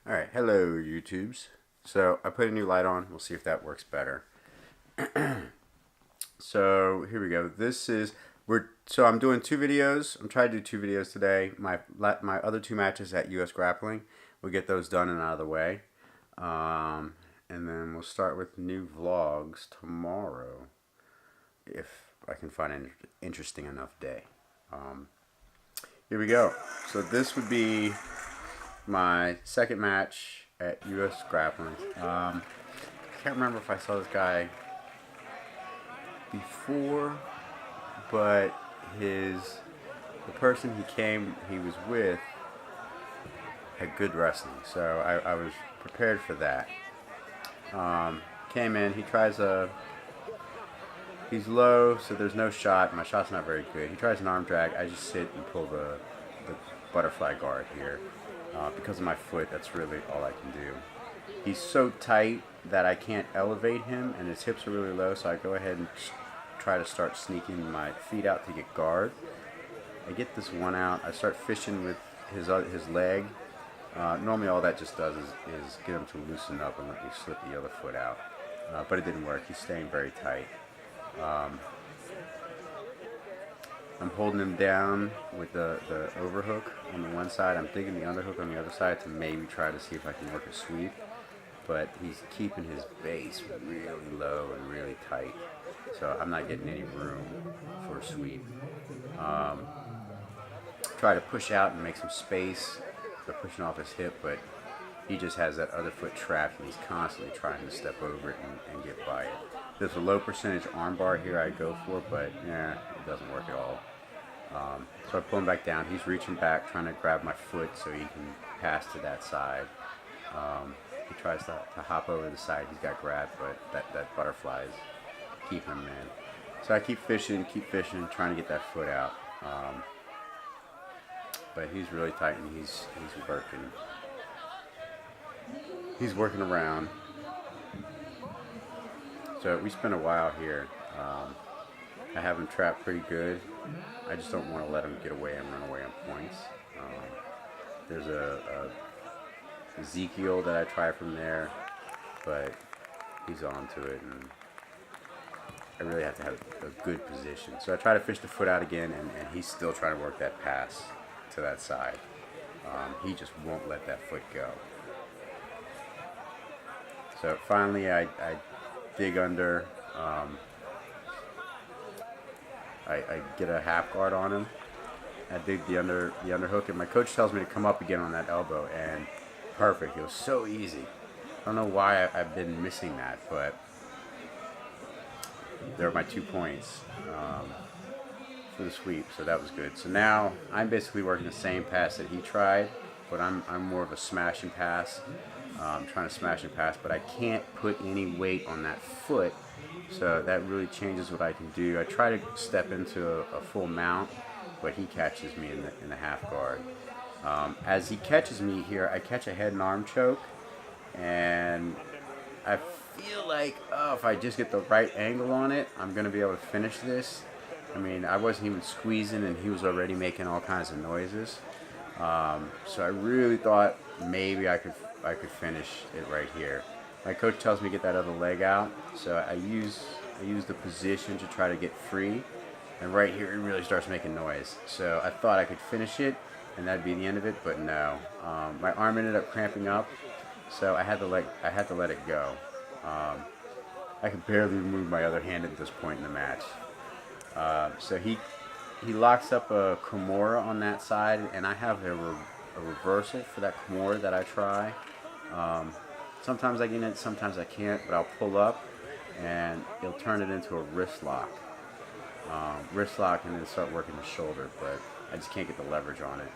Alright, hello YouTubes. So I put a new light on, we'll see if that works better. So here we go. So I'm doing two videos. I'm trying to do two videos today. My other two matches at US Grappling. We'll get those done and out of the way. And then we'll start with new vlogs tomorrow. If I can find an interesting enough day. Here we go. So this would be my second match at US Grappling. Can't remember if I saw this guy before, but the person he was with had good wrestling, so I was prepared for that. Came in, he's low, so there's no shot. My shot's not very good. He tries an arm drag. I just sit and pull the butterfly guard here. Because of my foot, that's really all I can do. He's so tight that I can't elevate him, and his hips are really low, so I go ahead and try to start sneaking my feet out to get guard. I get this one out. I start fishing with his leg. Normally all that just does is get him to loosen up and let me slip the other foot out. But it didn't work. He's staying very tight. I'm holding him down with the overhook on the one side. I'm digging the underhook on the other side to maybe try to see if I can work a sweep. But he's keeping his base really low and really tight. So I'm not getting any room for a sweep. Try to push out and make some space by pushing off his hip, but he just has that other foot trapped and he's constantly trying to step over it and get by it. There's a low percentage armbar here I go for, but yeah, it doesn't work at all. So I pull him back down. He's reaching back, trying to grab my foot so he can pass to that side. He tries to hop over the side. He's got grabbed, but that butterfly is keeping him in. So I keep fishing, trying to get that foot out. But he's really tight and he's working. He's working around. So we spent a while here. I have him trapped pretty good. I just don't want to let him get away and run away on points. There's a Ezekiel that I try from there, but he's on to it, and I really have to have a good position. So I try to fish the foot out again, and he's still trying to work that pass to that side. He just won't let that foot go. So finally I dig under. I get a half guard on him. I dig the underhook, and my coach tells me to come up again on that elbow, and perfect. It was so easy. I don't know why I've been missing that, but there are my 2 points for the sweep, so that was good. So now I'm basically working the same pass that he tried, but I'm more of a smash and pass. I'm trying to smash and pass, but I can't put any weight on that foot, so that really changes what I can do. I try to step into a full mount, but he catches me in the half guard. As he catches me here, I catch a head and arm choke, and I feel like, if I just get the right angle on it, I'm going to be able to finish this. I mean, I wasn't even squeezing, and he was already making all kinds of noises. So I really thought maybe I could finish it right here. My coach tells me to get that other leg out, so I use the position to try to get free, and right here it really starts making noise. So I thought I could finish it, and that'd be the end of it, but no. My arm ended up cramping up, so I had to let it go. I could barely move my other hand at this point in the match. So he locks up a Kimura on that side, and I have a reversal for that Kimura that I try. Sometimes I get it, sometimes I can't, but I'll pull up and he'll turn it into a wrist lock. And then start working the shoulder, but I just can't get the leverage on it.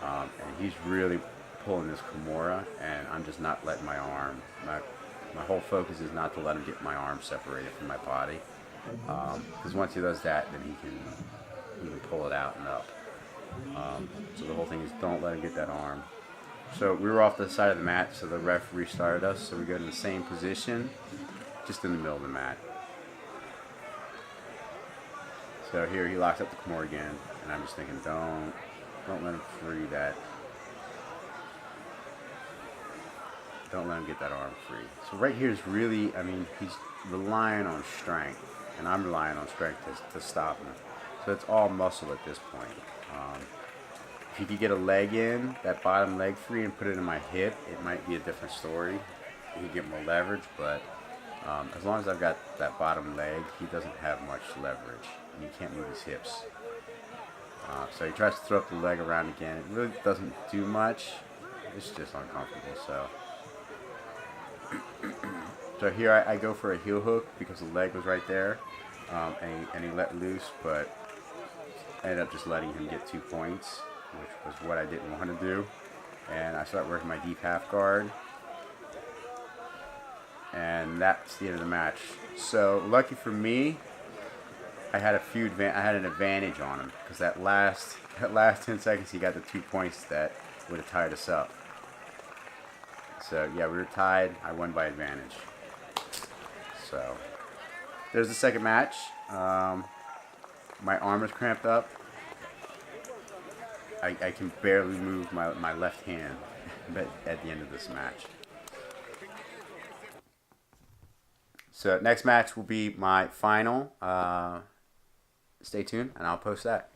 And he's really pulling this Kimura, and I'm just not letting my arm. My whole focus is not to let him get my arm separated from my body. Because once he does that, then he can pull it out and up. So the whole thing is don't let him get that arm. So we were off the side of the mat, so the ref restarted us, so we go to the same position, just in the middle of the mat. So here he locks up the Kimura again, and I'm just thinking, don't let him free that Don't let him get that arm free. So right here is really, I mean, he's relying on strength, and I'm relying on strength to stop him. So it's all muscle at this point. If he could get a leg in, that bottom leg free, and put it in my hip, it might be a different story. He could get more leverage, but as long as I've got that bottom leg, he doesn't have much leverage, and he can't move his hips. So he tries to throw up the leg around again. It really doesn't do much. It's just uncomfortable. So here I go for a heel hook because the leg was right there, and he let loose, but I ended up just letting him get 2 points, which was what I didn't want to do. And I start working my deep half guard, and that's the end of the match. So lucky for me, I had an advantage on him because that last 10 seconds he got the 2 points that would have tied us up. So yeah, we were tied. I won by advantage. So there's the second match. My arm is cramped up. I can barely move my left hand at the end of this match. So next match will be my final. Stay tuned and I'll post that.